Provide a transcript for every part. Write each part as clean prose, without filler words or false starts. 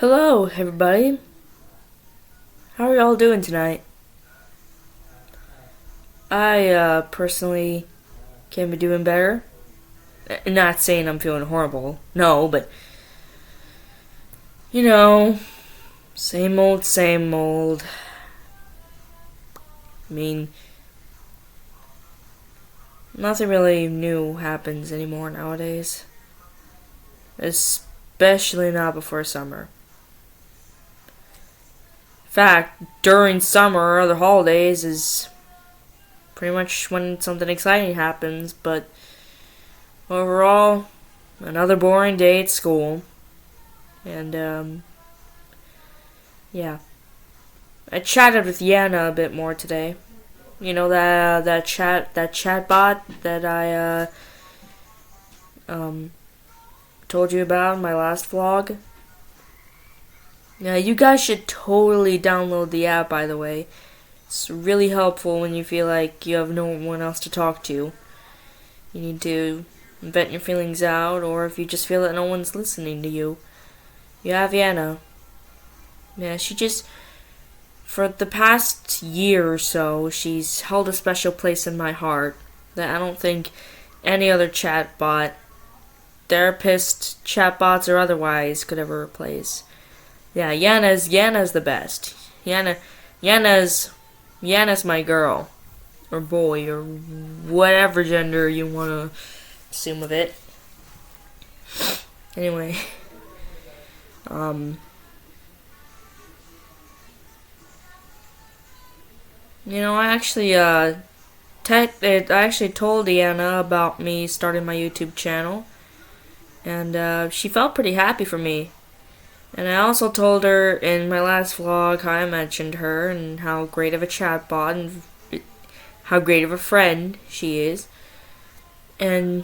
Hello, everybody. How are y'all doing tonight? I personally can be doing better. Not saying I'm feeling horrible. No, but you know, same old, same old. I mean, nothing really new happens anymore nowadays. Especially not before summer. In fact, during summer or the holidays is pretty much when something exciting happens, but overall, another boring day at school. And, yeah. I chatted with Yana a bit more today. You know that chat bot that I told you about in my last vlog. Yeah, you guys should totally download the app, by the way. It's really helpful when you feel like you have no one else to talk to. You need to vent your feelings out, or if you just feel that no one's listening to you. You have Yana. Yeah, for the past year or so, she's held a special place in my heart that I don't think any other chatbot, therapist, chatbots, or otherwise could ever replace. Yeah, Yana's the best. Yana's my girl. Or boy, or whatever gender you want to assume of it. Anyway, I actually told Deanna about me starting my YouTube channel, and she felt pretty happy for me. And I also told her in my last vlog how I mentioned her and how great of a chatbot and how great of a friend she is. And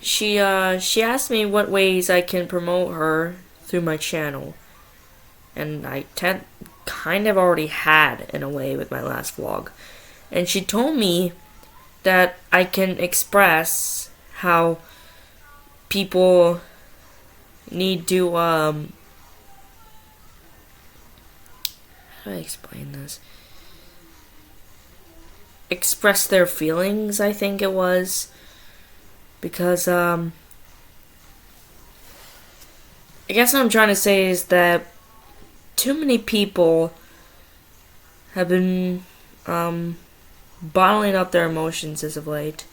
she asked me what ways I can promote her through my channel. And I kind of already had in a way with my last vlog. And she told me that I can express how people need to how do I explain this? Express their feelings, I think it was. Because I guess what I'm trying to say is that too many people have been bottling up their emotions as of late.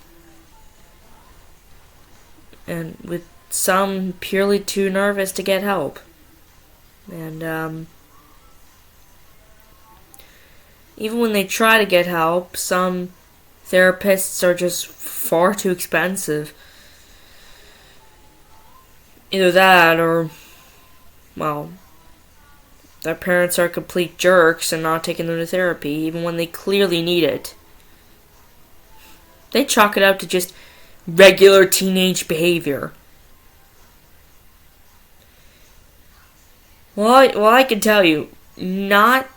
And with some purely too nervous to get help. And even when they try to get help, some therapists are just far too expensive. Either that or, well, their parents are complete jerks and not taking them to therapy, even when they clearly need it. They chalk it up to just regular teenage behavior. Well, I can tell you, not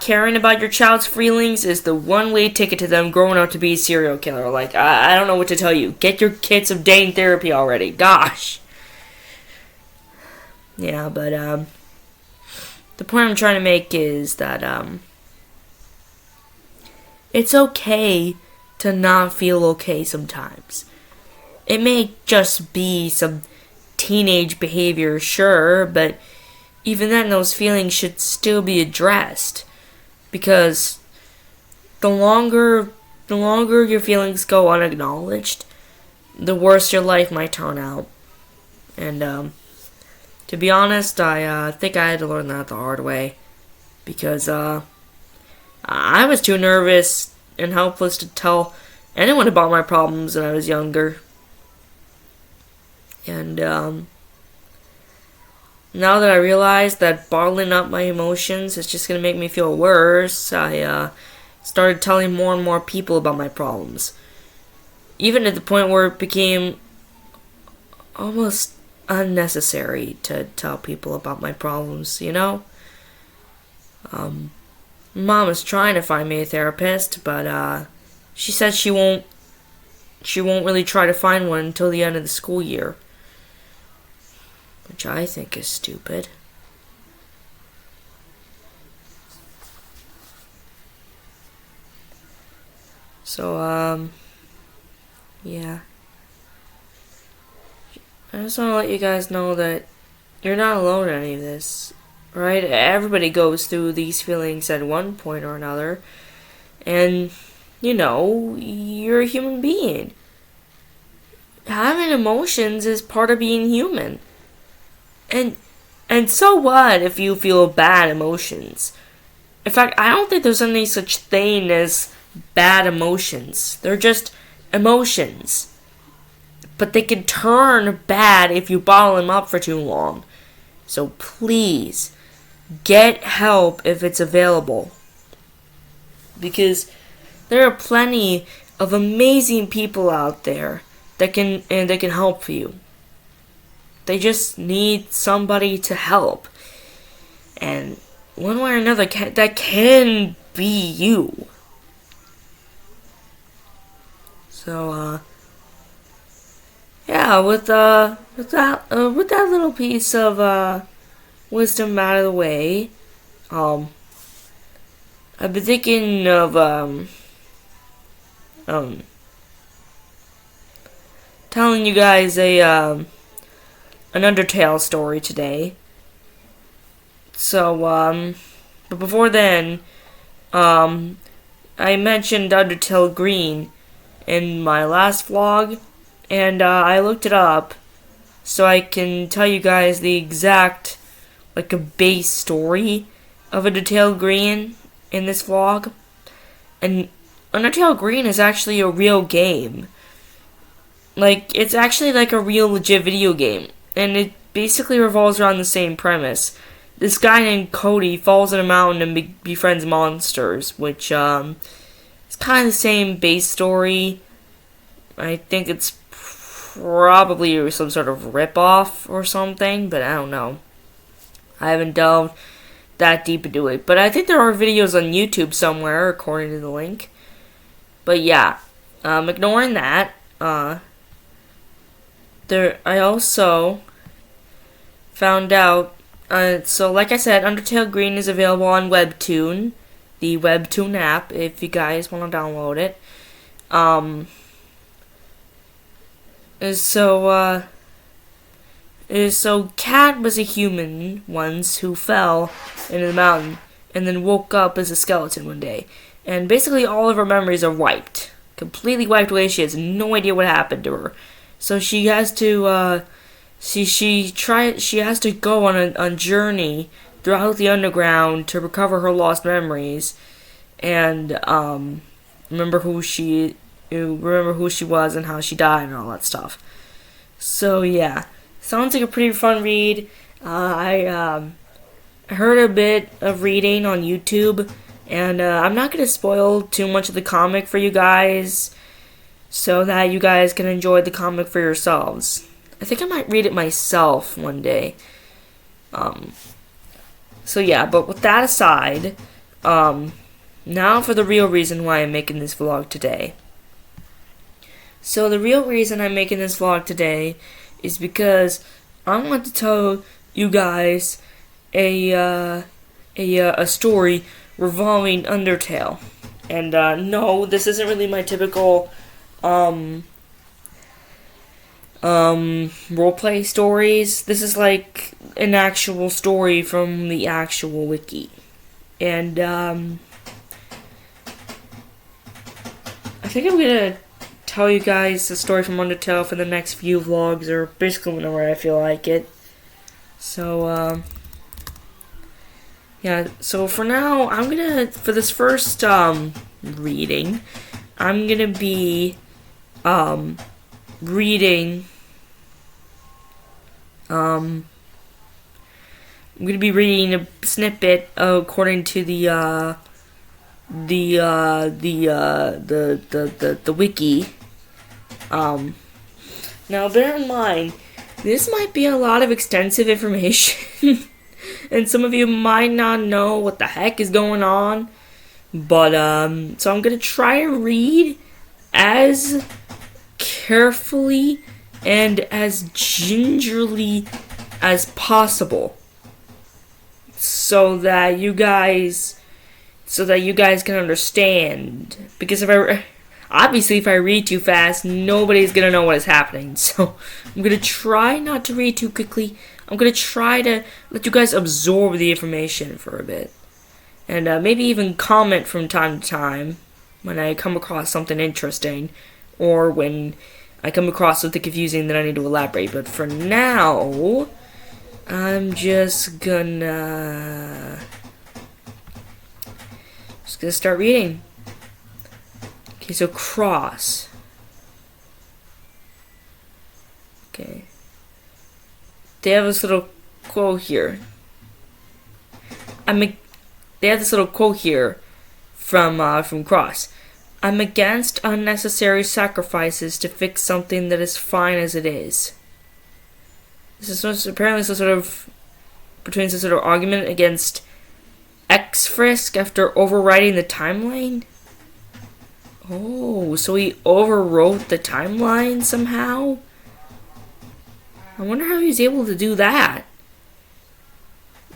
caring about your child's feelings is the one-way ticket to them growing up to be a serial killer. Like, I don't know what to tell you. Get your kids some dang therapy already. Gosh. Yeah, but, the point I'm trying to make is that, it's okay to not feel okay sometimes. It may just be some teenage behavior, sure, but even then, those feelings should still be addressed. Because the longer your feelings go unacknowledged, the worse your life might turn out. And, to be honest, I think I had to learn that the hard way. Because, I was too nervous and helpless to tell anyone about my problems when I was younger. And, now that I realize that bottling up my emotions is just going to make me feel worse, I started telling more and more people about my problems. Even at the point where it became almost unnecessary to tell people about my problems, you know? Mom is trying to find me a therapist, but she said she won't really try to find one until the end of the school year. which I think is stupid. So, yeah. I just want to let you guys know that you're not alone in any of this, right? Everybody goes through these feelings at one point or another, and, you're a human being. Having emotions is part of being human. And so what if you feel bad emotions? In fact, I don't think there's any such thing as bad emotions. They're just emotions. But they can turn bad if you bottle them up for too long. So please, get help if it's available. Because there are plenty of amazing people out there that can help you. They just need somebody to help. And one way or another, that can be you. So, yeah, with that little piece of wisdom out of the way, I've been thinking of telling you guys an Undertale story today. So, but before then, I mentioned Undertale Green in my last vlog, and I looked it up so I can tell you guys the exact, a base story of Undertale Green in this vlog. And Undertale Green is actually a real game. It's actually a real legit video game. And it basically revolves around the same premise. This guy named Cody falls in a mountain and befriends monsters, which is kind of the same base story. I think it's probably some sort of ripoff or something, but I don't know. I haven't delved that deep into it. But I think there are videos on YouTube somewhere, according to the link. But yeah, ignoring that, I also found out, so like I said, Undertale Green is available on Webtoon, the Webtoon app, if you guys want to download it. So Cat was a human once who fell into the mountain and then woke up as a skeleton one day. And basically all of her memories are wiped. Completely wiped away. She has no idea what happened to her. So she has to, she has to go on a journey throughout the underground to recover her lost memories and remember who she was and how she died and all that stuff. So yeah, sounds like a pretty fun read. I heard a bit of reading on YouTube, and I'm not going to spoil too much of the comic for you guys so that you guys can enjoy the comic for yourselves. I think I might read it myself one day. So yeah, but with that aside, now for the real reason why I'm making this vlog today. So the real reason I'm making this vlog today is because I want to tell you guys a story revolving Undertale. And no, this isn't really my typical roleplay stories. This is like an actual story from the actual wiki. And I think I'm gonna tell you guys the story from Undertale for the next few vlogs, or basically whenever I feel like it. So yeah, so for now, for this first reading, I'm gonna be reading a snippet according to the wiki. Now bear in mind, this might be a lot of extensive information, and some of you might not know what the heck is going on, but so I'm gonna try to read as carefully and as gingerly as possible, so that you guys can understand. Because if I read too fast, nobody's gonna know what is happening. So I'm gonna try not to read too quickly. I'm gonna try to let you guys absorb the information for a bit, and maybe even comment from time to time when I come across something interesting, or when I come across something confusing that I need to elaborate. But for now, I'm just gonna start reading. Okay, so cross. Okay. They have this little quote here. They have this little quote here from Cross. I'm against unnecessary sacrifices to fix something that is fine as it is. This is apparently some sort of argument against Frisk after overwriting the timeline. Oh, so he overwrote the timeline somehow? I wonder how he's able to do that.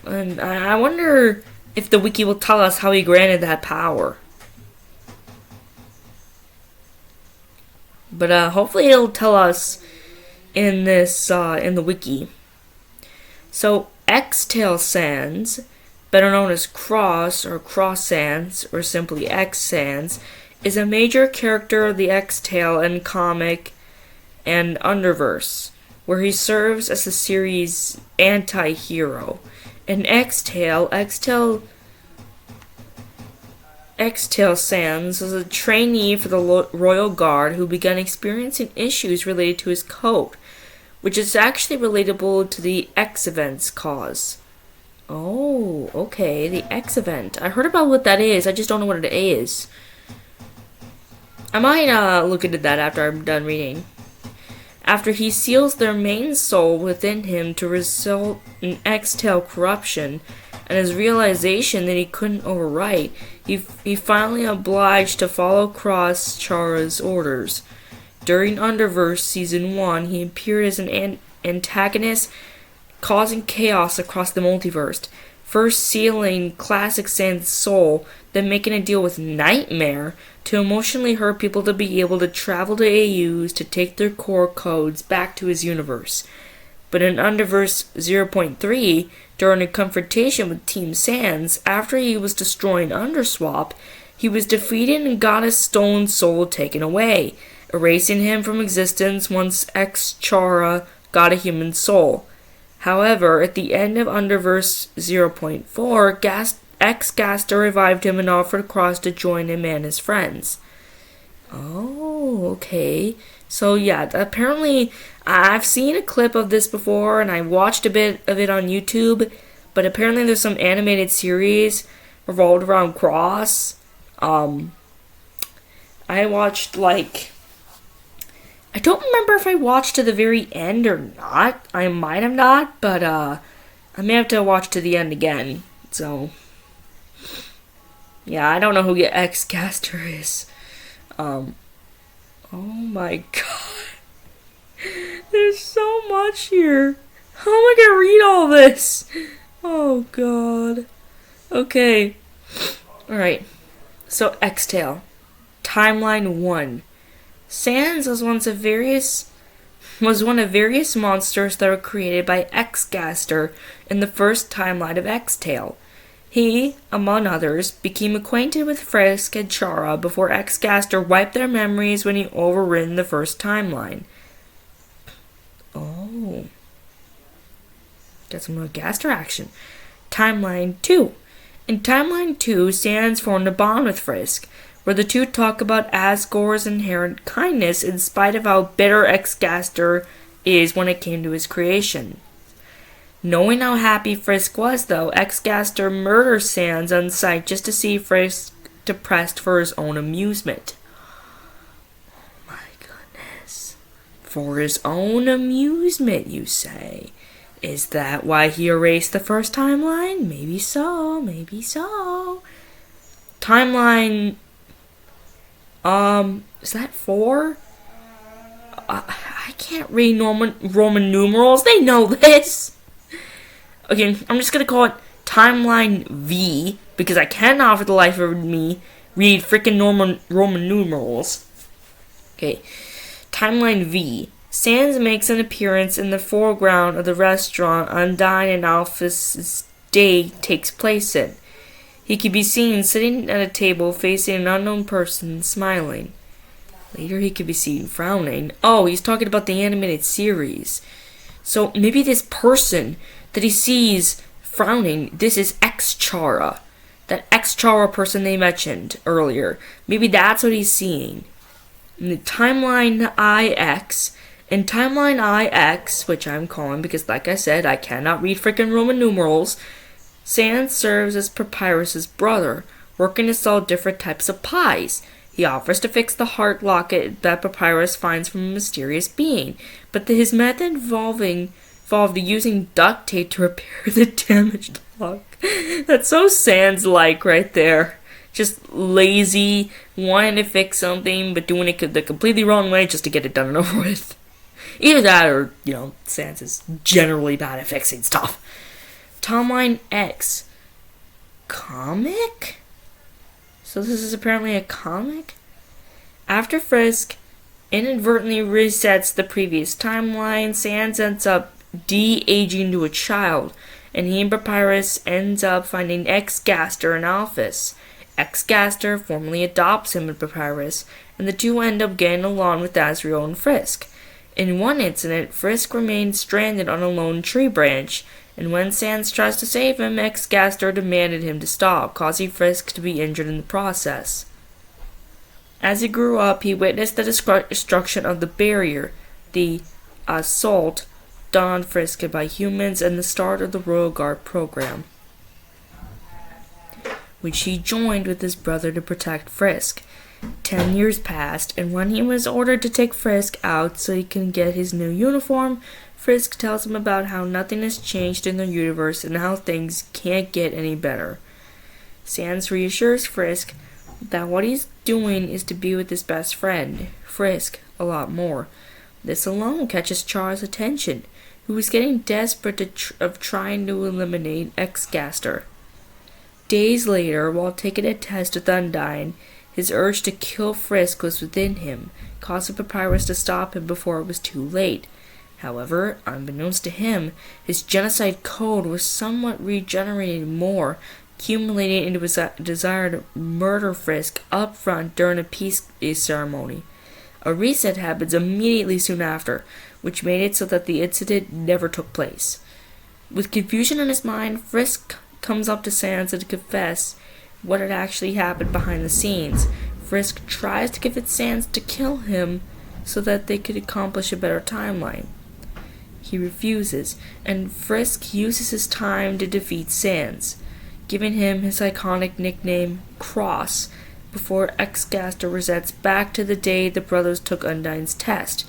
And I wonder if the wiki will tell us how he granted that power. But hopefully it'll tell us in the wiki. So Xtale Sans, better known as Cross or Cross Sans or simply X Sans, is a major character of the Xtale and comic and Underverse, where he serves as the series' anti-hero. In Xtale Sans was a trainee for the Royal Guard who began experiencing issues related to his code, which is actually relatable to the X event's cause. Oh, okay, the X event. I heard about what that is, I just don't know what it is. I might look into that after I'm done reading. After he seals their main soul within him to result in Xtale corruption, and his realization that he couldn't overwrite, he finally obliged to follow Cross Chara's orders. During Underverse Season 1, he appeared as an antagonist, causing chaos across the multiverse, first sealing Classic Sans' soul, then making a deal with Nightmare to emotionally hurt people to be able to travel to AUs to take their core codes back to his universe. But in Underverse 0.3, during a confrontation with Team Sans, after he was destroying Underswap, he was defeated and got his stolen soul taken away, erasing him from existence once Chara got a human soul. However, at the end of Underverse 0.4, Gaster revived him and offered Cross to join him and his friends. Oh, okay. So yeah, apparently I've seen a clip of this before and I watched a bit of it on YouTube, but apparently there's some animated series revolved around Cross. I watched I don't remember if I watched to the very end or not. I might have not, but I may have to watch to the end again. So yeah, I don't know who Gaster is. Oh my god. There's so much here. How am I gonna read all this? Oh god. Okay. Alright. So Xtale. Timeline 1. Sans was one of various monsters that were created by Gaster in the first timeline of Xtale. He, among others, became acquainted with Frisk and Chara before Gaster wiped their memories when he overridden the first timeline. Oh. Got some more Gaster action. Timeline 2. In Timeline 2, Sans formed a bond with Frisk, where the two talk about Asgore's inherent kindness in spite of how bitter Gaster is when it came to his creation. Knowing how happy Frisk was, though, Gaster murders Sans on sight just to see Frisk depressed for his own amusement. Oh my goodness. For his own amusement, you say? Is that why he erased the first timeline? Maybe so, maybe so. Timeline... is that 4? I can't read Roman numerals. They know this. Okay, I'm just gonna call it Timeline V, because I cannot for the life of me read freaking Roman numerals. Okay, Timeline V. Sans makes an appearance in the foreground of the restaurant Undyne and Alphys' day takes place in. He can be seen sitting at a table facing an unknown person, smiling. Later he can be seen frowning. Oh, he's talking about the animated series. So maybe this person that he sees frowning, this is Xtale. That Xtale person they mentioned earlier. Maybe that's what he's seeing. In the Timeline IX, in Timeline IX, which I'm calling because, like I said, I cannot read freaking Roman numerals, Sans serves as Papyrus's brother, working to sell different types of pies. He offers to fix the heart locket that Papyrus finds from a mysterious being, but his method involved using duct tape to repair the damaged lock. That's so Sans-like right there. Just lazy, wanting to fix something, but doing it the completely wrong way just to get it done and over with. Either that or, Sans is generally bad at fixing stuff. Timeline X. Comic? So this is apparently a comic? After Frisk inadvertently resets the previous timeline, Sans ends up de-aging to a child, and he and Papyrus ends up finding Xtale and Alphys. Xtale formally adopts him and Papyrus, and the two end up getting along with Azrael and Frisk. In one incident, Frisk remains stranded on a lone tree branch, and when Sans tries to save him, Xtale demanded him to stop, causing Frisk to be injured in the process. As he grew up, he witnessed the destruction of the barrier, the assault done on Frisk by humans, and the start of the Royal Guard program, which he joined with his brother to protect Frisk. 10 years passed, and when he was ordered to take Frisk out so he can get his new uniform, Frisk tells him about how nothing has changed in the universe and how things can't get any better. Sans reassures Frisk that what he's doing is to be with his best friend, Frisk, a lot more. This alone catches Char's attention, who is getting desperate of trying to eliminate Xtale. Days later, while taking a test with Undyne, his urge to kill Frisk was within him, causing Papyrus to stop him before it was too late. However, unbeknownst to him, his genocide code was somewhat regenerated more, accumulating into his desire to murder Frisk up front during a peace ceremony. A reset happens immediately soon after, which made it so that the incident never took place. With confusion in his mind, Frisk comes up to Sans to confess what had actually happened behind the scenes. Frisk tries to convince Sans to kill him so that they could accomplish a better timeline. He refuses, and Frisk uses his time to defeat Sans, giving him his iconic nickname, Cross, before Xtale resets back to the day the brothers took Undyne's test.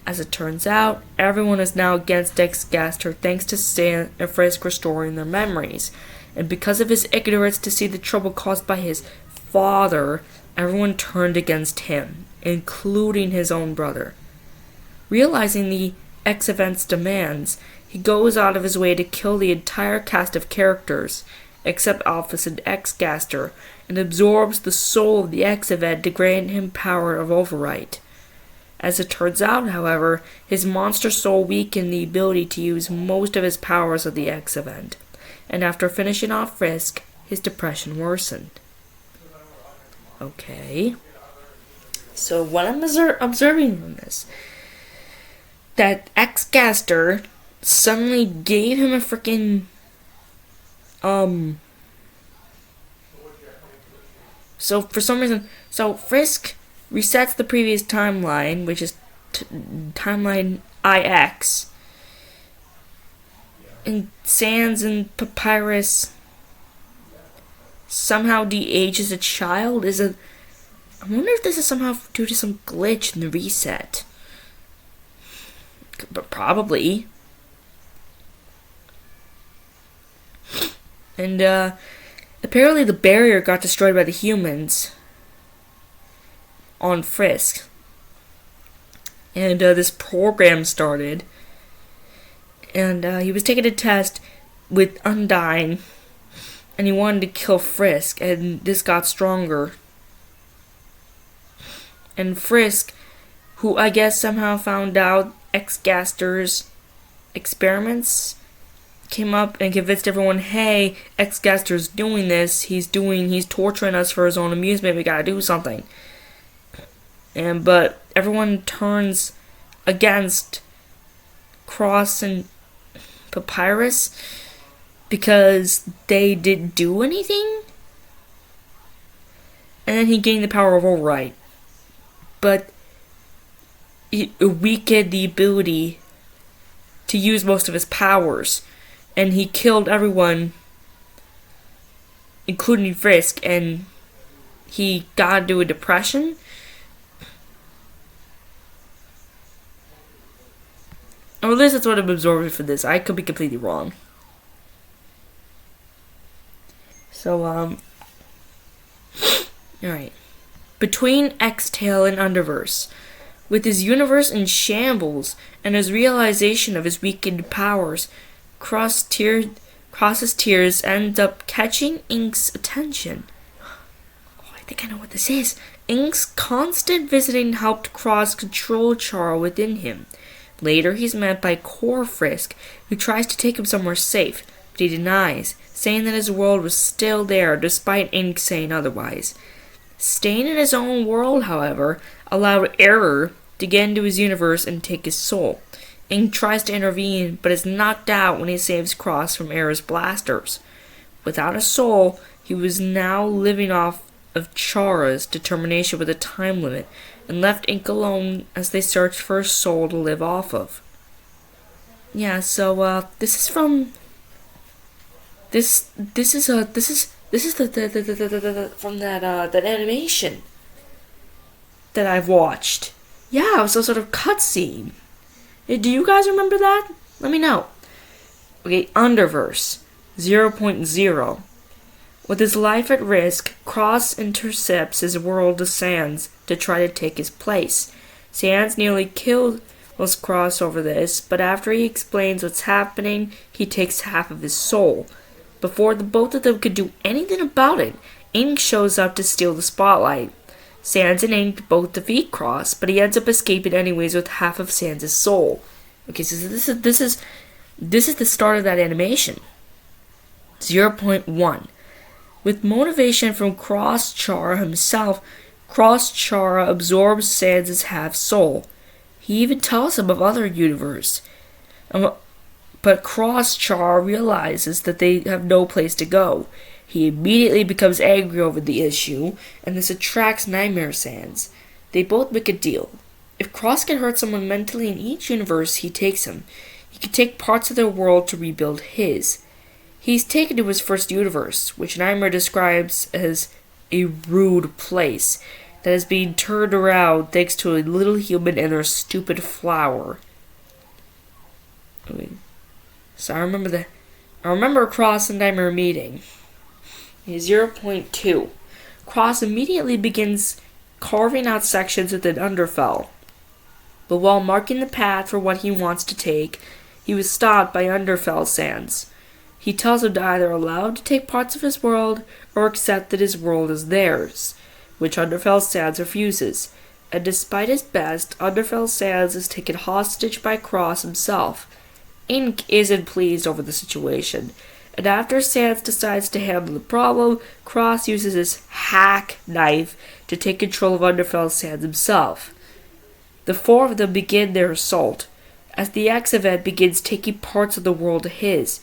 As it turns out, everyone is now against Xtale thanks to Sans and Frisk restoring their memories. And because of his ignorance to see the trouble caused by his father, everyone turned against him, including his own brother. Realizing the X event's demands, he goes out of his way to kill the entire cast of characters, except Alphys and Xtale, and absorbs the soul of the X event to grant him power of overwrite. As it turns out, however, his monster soul weakened the ability to use most of his powers of the X event, and after finishing off Frisk, his depression worsened. Okay. So what I'm observing from this, that Xtale suddenly gave him a freaking, so for some reason, Frisk resets the previous timeline, which is timeline IX, and Sans and Papyrus somehow de-ages a child. I wonder if this is somehow due to some glitch in the reset. But probably. And apparently the barrier got destroyed by the humans on Frisk. And this program started. And he was taking a test, with Undyne, and he wanted to kill Frisk, and this got stronger. And Frisk, who I guess somehow found out Xgaster's experiments, came up and convinced everyone, hey, Xgaster's doing this, he's torturing us for his own amusement, we gotta do something. But everyone turns against Cross and Papyrus because they didn't do anything. And then he gained the power of override. But it weakened the ability to use most of his powers. And he killed everyone, including Frisk, and he got into a depression. Or at least that's what I'm absorbing for this. I could be completely wrong. So, alright. Between Xtale and Underverse, with his universe in shambles and his realization of his weakened powers, Cross's tears ends up catching Ink's attention. Oh, I think I know what this is. Ink's constant visiting helped Cross control Chara within him. Later, he's met by Core Frisk, who tries to take him somewhere safe, but he denies, saying that his world was still there, despite Ink saying otherwise. Staying in his own world, however, allowed Error to get into his universe and take his soul. Ink tries to intervene, but is knocked out when he saves Cross from Error's blasters. Without a soul, he was now living off of Chara's determination with a time limit, and left Ink alone as they searched for a soul to live off of. Yeah, so this is from this is the from that animation that I've watched. Yeah, it was some sort of cutscene. Do you guys remember that? Let me know. Okay, Underverse 0.0. With his life at risk, Cross intercepts his world to Sans to try to take his place. Sans nearly kills Cross over this, but after he explains what's happening, he takes half of his soul. Before the both of them could do anything about it, Ink shows up to steal the spotlight. Sans and Ink both defeat Cross, but he ends up escaping anyways with half of Sans' soul. Okay, so this is the start of that animation. 0.1. With motivation from Cross Chara himself, Cross Chara absorbs Sans' half soul. He even tells him of other universe. But Cross Chara realizes that they have no place to go. He immediately becomes angry over the issue, and this attracts Nightmare Sans. They both make a deal. If Cross can hurt someone mentally in each universe, he takes him. He can take parts of their world to rebuild his. He's taken to his first universe, which Nightmare describes as a rude place that is being turned around thanks to a little human and their stupid flower. So I remember Cross and Nightmare meeting. 0.2. Cross immediately begins carving out sections within Undertale. But while marking the path for what he wants to take, he was stopped by Undertale Sans. He tells him to either allow him to take parts of his world or accept that his world is theirs, which Undertale Sans refuses. And despite his best, Undertale Sans is taken hostage by Cross himself. Ink isn't pleased over the situation, and after Sans decides to handle the problem, Cross uses his hack knife to take control of Undertale Sans himself. The four of them begin their assault, as the X event begins taking parts of the world to his.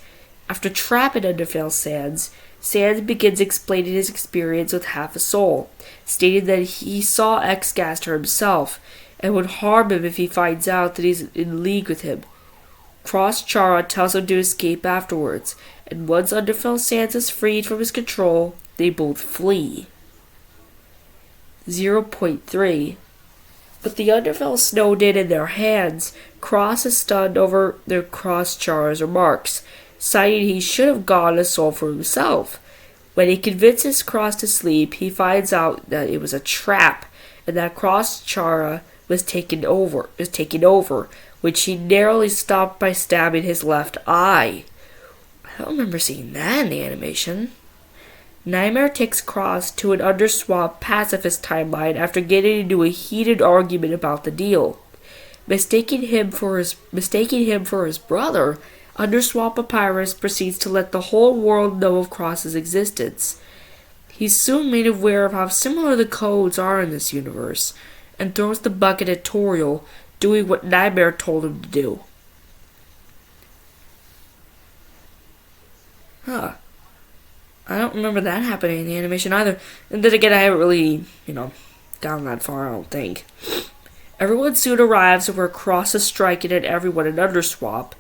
After trapping Undertale Sans, Sans begins explaining his experience with half a soul, stating that he saw Xgaster himself, and would harm him if he finds out that he's in league with him. Cross Chara tells him to escape afterwards, and once Undertale Sans is freed from his control, they both flee. 0.3. With the Undertale snowed in their hands, Cross is stunned over their Cross Chara's remarks, citing he should have gotten a soul for himself. When he convinces Cross to sleep, he finds out that it was a trap, and that Cross Chara was taken over, which he narrowly stopped by stabbing his left eye. I don't remember seeing that in the animation. Nightmare takes Cross to an Underswap pacifist timeline after getting into a heated argument about the deal. Mistaking him for his brother, Underswap Papyrus proceeds to let the whole world know of Cross's existence. He's soon made aware of how similar the codes are in this universe, and throws the bucket at Toriel, doing what Nightmare told him to do. Huh. I don't remember that happening in the animation either. And then again, I haven't really, gotten that far, I don't think. Everyone soon arrives where Cross is striking at everyone in Underswap,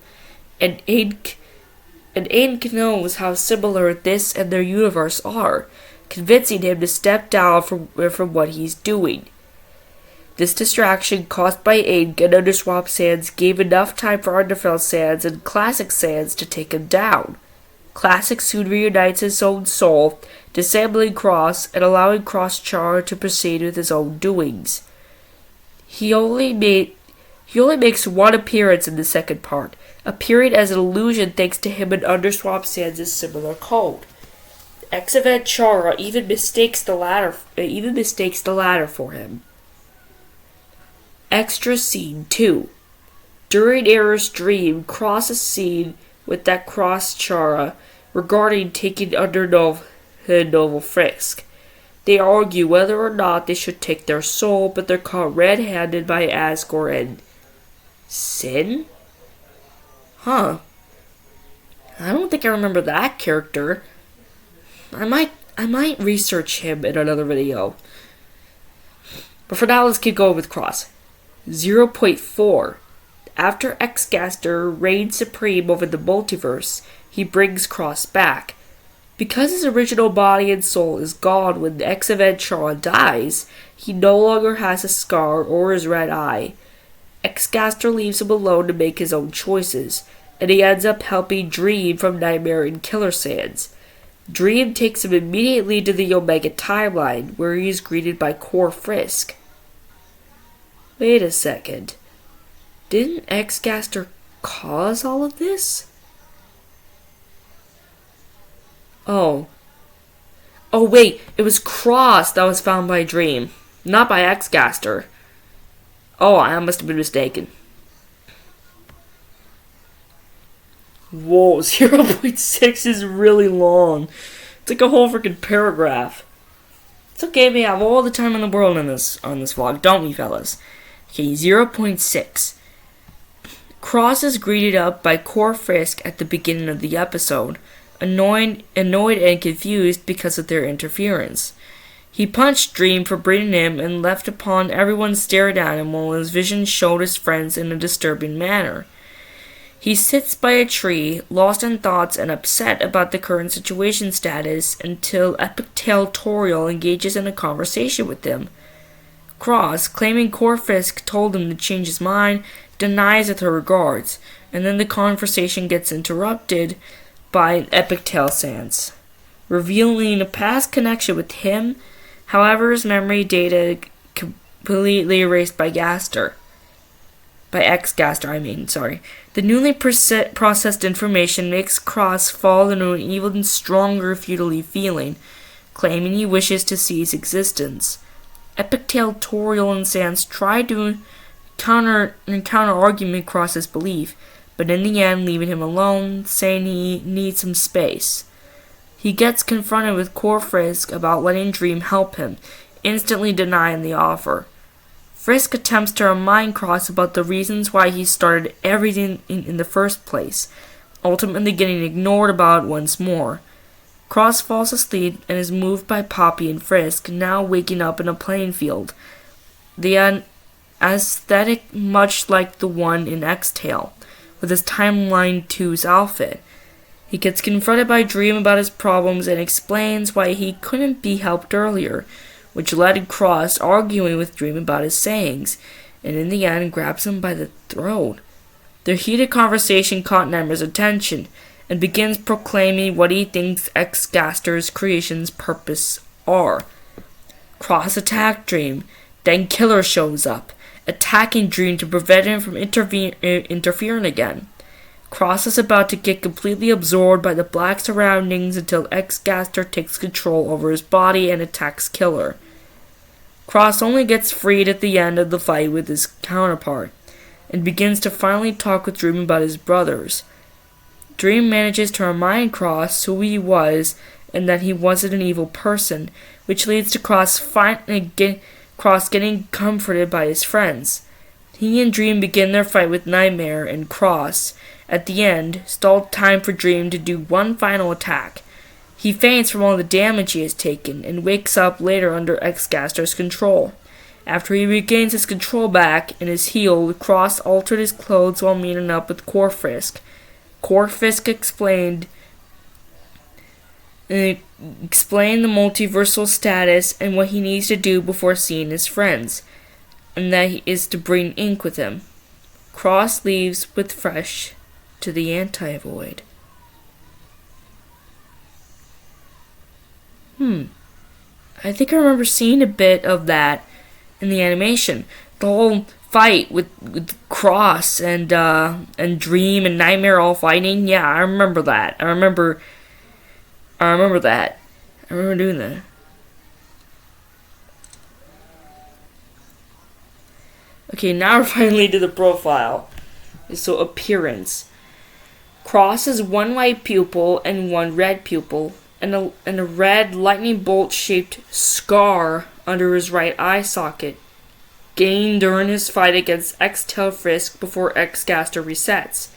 and Aiden knows how similar this and their universe are, convincing him to step down from what he's doing. This distraction caused by Aiden and Underswap Sands gave enough time for Underfell Sands and Classic Sands to take him down. Classic soon reunites his own soul, disabling Cross and allowing Cross Chara to proceed with his own doings. He only makes one appearance in the second part, appearing as an illusion thanks to him and Underswap Sands' similar code. Ex-Event Chara even mistakes the latter for him. Extra Scene 2. During Era's dream, Cross is seen with that Cross Chara regarding taking under Novel Frisk. They argue whether or not they should take their soul, but they're caught red-handed by Asgore and Sin? Huh. I don't think I remember that character. I might research him in another video. But for now, let's keep going with Cross. 0.4. After Xtale reigns supreme over the multiverse, he brings Cross back. Because his original body and soul is gone when the Ex-Event Chara dies, he no longer has a scar or his red eye. Xtale leaves him alone to make his own choices, and he ends up helping Dream from Nightmare and Killer Sands. Dream takes him immediately to the Omega timeline, where he is greeted by Core Frisk. Wait a second. Didn't Xtale cause all of this? Oh wait, it was Cross that was found by Dream, not by Xtale. Oh, I must have been mistaken. Whoa, 0.6 is really long. It's like a whole freaking paragraph. It's okay, we have all the time in the world on this vlog, don't we, fellas? Okay, 0.6. Cross is greeted up by Core Frisk at the beginning of the episode, annoyed and confused because of their interference. He punched Dream for bringing him and left upon everyone stared at him while his vision showed his friends in a disturbing manner. He sits by a tree, lost in thoughts and upset about the current situation status until Epic-Tail Toriel engages in a conversation with him. Cross, claiming Core Frisk told him to change his mind, denies with her regards, and then the conversation gets interrupted by Epic-Tail Sands, revealing a past connection with him. However, his memory data completely erased by Xtale. The newly processed information makes Cross fall into an even stronger futility feeling, claiming he wishes to cease existence. Epic-Tail, Toriel, and Sands try to counter-argument Cross's belief, but in the end leaving him alone, saying he needs some space. He gets confronted with Core Frisk about letting Dream help him, instantly denying the offer. Frisk attempts to remind Cross about the reasons why he started everything in the first place, ultimately getting ignored about it once more. Cross falls asleep and is moved by Poppy and Frisk, now waking up in a playing field. The aesthetic much like the one in Xtale, with his Timeline 2's outfit. He gets confronted by Dream about his problems and explains why he couldn't be helped earlier, which led Cross arguing with Dream about his sayings, and in the end grabs him by the throat. Their heated conversation caught Nightmare's attention, and begins proclaiming what he thinks Xtale's creation's purpose are. Cross attacked Dream, then Killer shows up, attacking Dream to prevent him from interfering again. Cross is about to get completely absorbed by the black surroundings until Xtale takes control over his body and attacks Killer. Cross only gets freed at the end of the fight with his counterpart, and begins to finally talk with Dream about his brothers. Dream manages to remind Cross who he was and that he wasn't an evil person, which leads to Cross getting comforted by his friends. He and Dream begin their fight with Nightmare, and Cross, at the end, stalled time for Dream to do one final attack. He faints from all the damage he has taken, and wakes up later under Xtale's control. After he regains his control back and is healed, Cross altered his clothes while meeting up with Corfisk. Corfisk explained the multiversal status and what he needs to do before seeing his friends, and that is to bring ink with him. Cross leaves with Fresh to the anti-void. I think I remember seeing a bit of that in the animation. The whole fight with Cross and Dream and Nightmare all fighting. Yeah, I remember that. I remember that. I remember doing that. Okay, now we're finally to the profile. So, appearance. Cross has one white pupil and one red pupil, and a red lightning bolt shaped scar under his right eye socket, gained during his fight against Xtale Frisk before Xtale resets.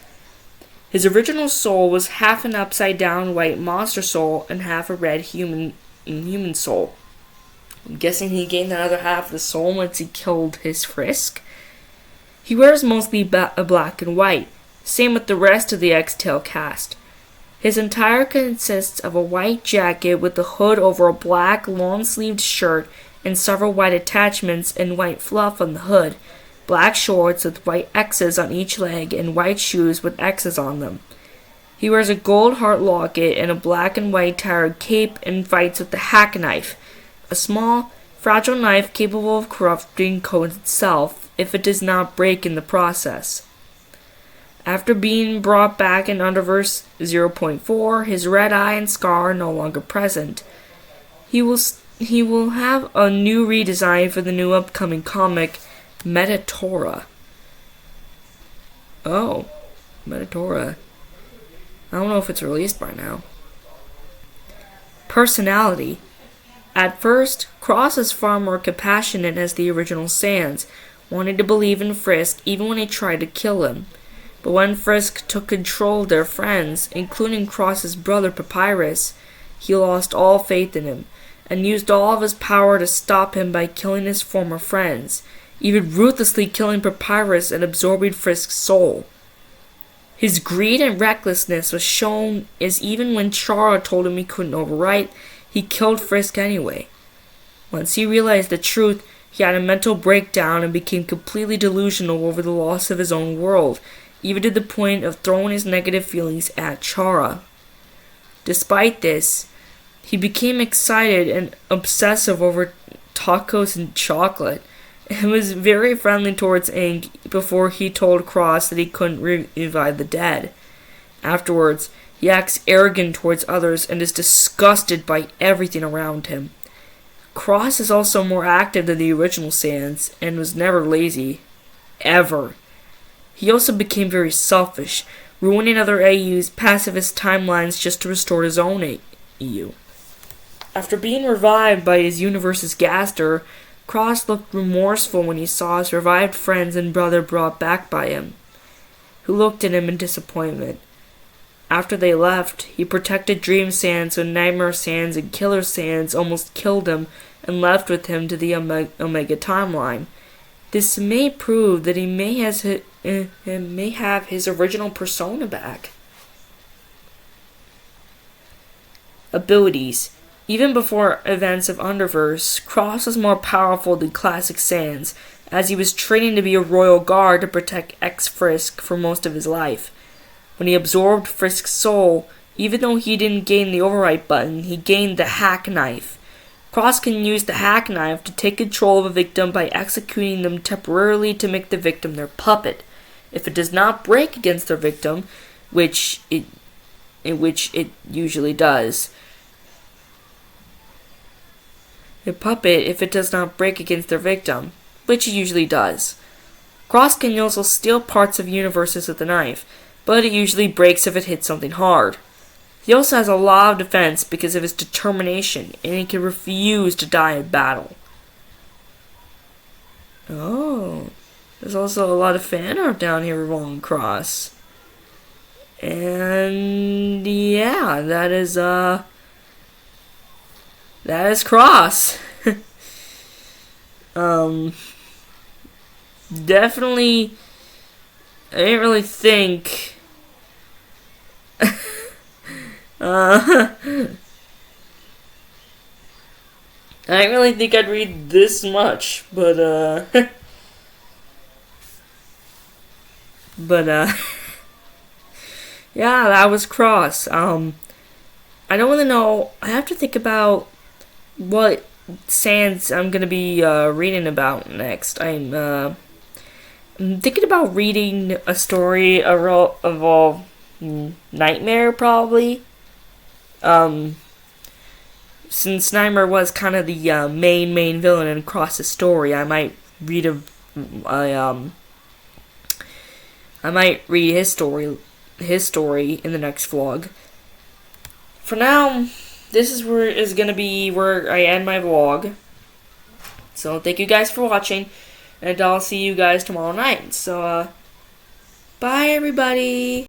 His original soul was half an upside down white monster soul and half a red human soul. I'm guessing he gained the other half of the soul once he killed his Frisk. He wears mostly black and white, same with the rest of the Xtale cast. His attire consists of a white jacket with the hood over a black long-sleeved shirt and several white attachments and white fluff on the hood, black shorts with white X's on each leg, and white shoes with X's on them. He wears a gold heart locket and a black and white tarred cape and fights with the hack knife, a small, fragile knife capable of corrupting code itself if it does not break in the process. After being brought back in Underverse 0.4, his red eye and scar are no longer present. He will have a new redesign for the new upcoming comic, Metatora. Oh, Metatora. I don't know if it's released by now. Personality. At first, Cross is far more compassionate as the original Sans, wanting to believe in Frisk even when he tried to kill him. But when Frisk took control of their friends, including Cross's brother Papyrus, he lost all faith in him, and used all of his power to stop him by killing his former friends, even ruthlessly killing Papyrus and absorbing Frisk's soul. His greed and recklessness was shown as even when Chara told him he couldn't overwrite, he killed Frisk anyway. Once he realized the truth, he had a mental breakdown and became completely delusional over the loss of his own world, even to the point of throwing his negative feelings at Chara. Despite this, he became excited and obsessive over tacos and chocolate, and was very friendly towards Ink before he told Cross that he couldn't revive the dead. Afterwards, he acts arrogant towards others and is disgusted by everything around him. Cross is also more active than the original Sans, and was never lazy. Ever. He also became very selfish, ruining other AU's pacifist timelines just to restore his own AU. After being revived by his universe's Gaster, Cross looked remorseful when he saw his revived friends and brother brought back by him, who looked at him in disappointment. After they left, he protected Dream Sans when Nightmare Sans and Killer Sans almost killed him and left with him to the Omega timeline. This may prove that he may have his original persona back. Abilities. Even before events of Underverse, Cross was more powerful than classic Sans, as he was training to be a royal guard to protect Frisk for most of his life. When he absorbed Frisk's soul, even though he didn't gain the overwrite button, he gained the hack knife. Cross can use the hack knife to take control of a victim by executing them temporarily to make the victim their puppet. If it does not break against their victim, which it usually does. A puppet if it does not break against their victim, which it usually does. Cross can also steal parts of universes with a knife, but it usually breaks if it hits something hard. He also has a lot of defense because of his determination, and he can refuse to die in battle. Oh, there's also a lot of fan art down here of Rolling Cross. And yeah, that is Cross. Definitely, I didn't really think. I didn't really think I'd read this much, but yeah, that was Cross. I don't really know. I have to think about what Sans I'm gonna be reading about next. I'm thinking about reading a story of a Nightmare, probably. Since Nightmare was kind of the main villain in Cross's story, I might read I might read his story in the next vlog. For now, this is gonna be where I end my vlog. So thank you guys for watching, and I'll see you guys tomorrow night. So bye everybody.